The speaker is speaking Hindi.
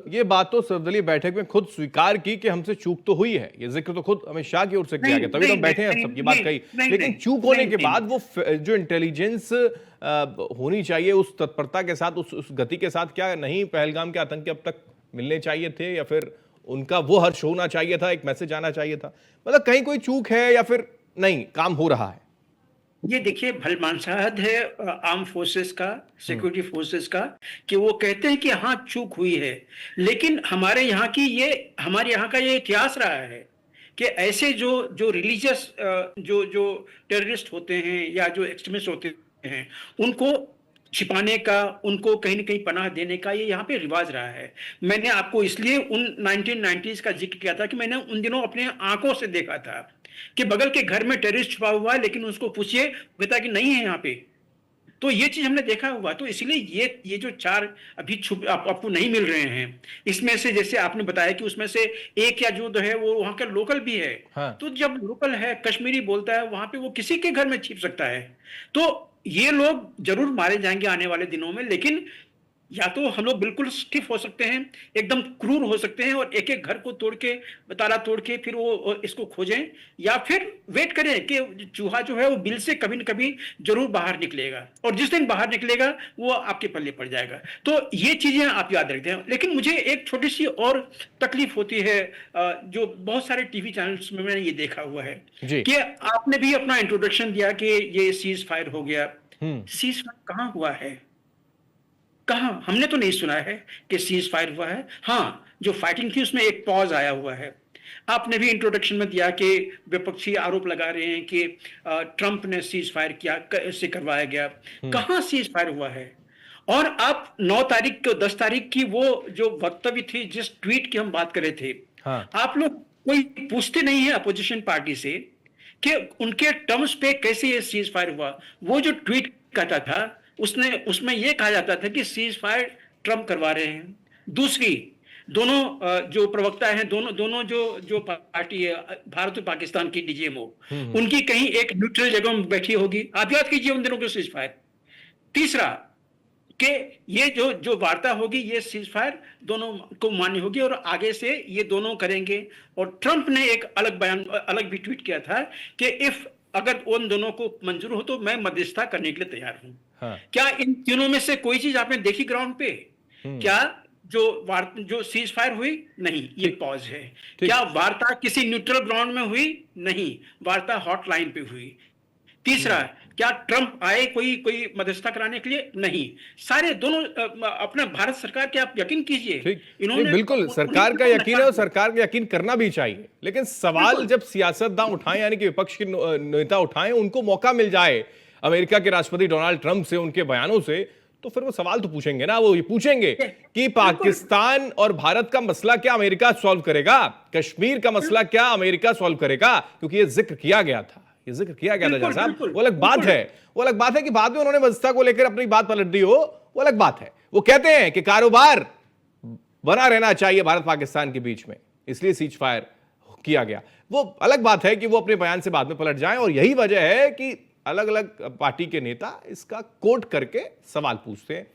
ये बात तो सर्वदलीय बैठक में खुद स्वीकार की कि हमसे चूक तो हुई है, ये जिक्र तो खुद अमित शाह की ओर से किया गया, तभी तो हम बैठे हैं, सबकी बात कही। लेकिन चूक होने के बाद वो जो इंटेलिजेंस होनी चाहिए उस तत्परता के साथ, उस गति के साथ, क्या नहीं पहलगाम के आतंकी अब तक मिलने चाहिए थे, या फिर उनका वो हर्ष होना चाहिए था, एक मैसेज आना चाहिए था? मतलब कहीं कोई चूक है या फिर नहीं काम हो रहा है? ये देखिए भलमानसाहत है आर्म फोर्सेस का, सिक्योरिटी फोर्सेस का, कि वो कहते हैं कि हाँ चूक हुई है। लेकिन हमारे यहाँ का ये इतिहास रहा है कि ऐसे जो जो रिलीजियस जो जो टेररिस्ट होते हैं या जो एक्सट्रीमिस्ट होते हैं, उनको छिपाने का, उनको कहीं न कहीं पनाह देने का ये यहाँ पे रिवाज रहा है। मैंने आपको इसलिए उन 1990s का जिक्र किया था कि मैंने उन दिनों अपने आंखों से देखा था कि बगल के घर में टेररिस्ट छुपा हुआ है, लेकिन उसको पूछिए, कहता कि नहीं है यहाँ पे। तो ये चीज हमने देखा हुआ, तो इसलिए ये जो चार अभी आपको नहीं मिल रहे हैं, इसमें से जैसे आपने बताया कि उसमें से एक या जो है वो वहां का लोकल भी है। हाँ। तो जब लोकल है, कश्मीरी बोलता है, वहां पे वो किसी के घर में छिप सकता है। तो ये लोग जरूर मारे जाएंगे आने वाले दिनों में, लेकिन या तो हम लोग बिल्कुल स्टिफ हो सकते हैं, एकदम क्रूर हो सकते हैं और एक एक घर को तोड़ के, ताला तोड़ के फिर वो इसको खोजें, या फिर वेट करें कि चूहा जो है वो बिल से कभी न कभी जरूर बाहर निकलेगा, और जिस दिन बाहर निकलेगा वो आपके पल्ले पड़ जाएगा। तो ये चीजें आप याद रखते हैं। लेकिन मुझे एक छोटी सी और तकलीफ होती है, जो बहुत सारे टीवी चैनल्स में मैंने ये देखा हुआ है जी। कि आपने भी अपना इंट्रोडक्शन दिया कि ये सीज फायर हो गया। हम्म। सीज फायर कहाँ हुआ है? कहां? हमने तो नहीं सुना है कि सीज फायर हुआ है। हाँ, जो फाइटिंग थी उसमें एक पॉज आया हुआ है। आपने भी इंट्रोडक्शन में दिया कि विपक्षी आरोप लगा रहे हैं कि ट्रंप ने सीज फायर किया, इससे करवाया गया। कहां सीज फायर हुआ है? और आप 9 तारीख को, 10 तारीख की वो जो वक्तव्य थी, जिस ट्वीट की हम बात कर रहे थे, हाँ। आप लोग कोई पूछते नहीं है अपोजिशन पार्टी से कि उनके टर्म्स पे कैसे ये सीज फायर हुआ। वो जो ट्वीट करता था उसमें यह कहा जाता था कि सीज फायर ट्रंप करवा रहे हैं। दूसरी, दोनों जो प्रवक्ता हैं, दोनों दोनों जो जो पार्टी है, भारत और पाकिस्तान की डीजीएमओ, उनकी कहीं एक न्यूट्रल जगह में बैठी होगी। आप याद कीजिए उन दिनों के सीज फायर। तीसरा, कि ये जो जो वार्ता होगी, ये सीज फायर दोनों को मान्य होगी और आगे से ये दोनों करेंगे। और ट्रंप ने एक अलग बयान, अलग भी ट्वीट किया था कि इफ अगर उन दोनों को मंजूर हो तो मैं मध्यस्थता करने के लिए तैयार हूं। हाँ। क्या इन तीनों में से कोई चीज आपने देखी ग्राउंड पे? क्या जो सीज फायर हुई? नहीं, ये पॉज है। क्या वार्ता किसी न्यूट्रल ग्राउंड में हुई? नहीं, वार्ता हॉटलाइन पे हुई। तीसरा, क्या ट्रंप आए कोई मध्यस्थता कराने के लिए? नहीं। सारे दोनों अपना भारत सरकार के आप यकीन कीजिए, इन्होंने बिल्कुल सरकार का यकीन है और सरकार का यकीन करना भी चाहिए, लेकिन सवाल जब सियासतदान उठाएं, यानी कि विपक्ष के नेता उठाएं, उनको मौका मिल जाए अमेरिका के राष्ट्रपति डोनाल्ड ट्रंप से, उनके बयानों से, तो फिर वो सवाल तो पूछेंगे ना। वो ये पूछेंगे कि पाकिस्तान और भारत का मसला क्या अमेरिका सॉल्व करेगा, कश्मीर का मसला क्या अमेरिका सॉल्व करेगा, क्योंकि ये जिक्र किया गया था, ये जिक्र किया गया था साहब। वो अलग बात है, वो अलग बात है कि बाद में उन्होंने मध्यस्थता को लेकर अपनी बात पलट दी हो, वो अलग बात है। वो कहते हैं कि कारोबार बना रहना चाहिए भारत पाकिस्तान के बीच में, इसलिए सीज फायर किया गया। वो अलग बात है कि वो अपने बयान से बाद में पलट जाएं, और यही वजह है कि अलग अलग पार्टी के नेता इसका कोट करके सवाल पूछते हैं।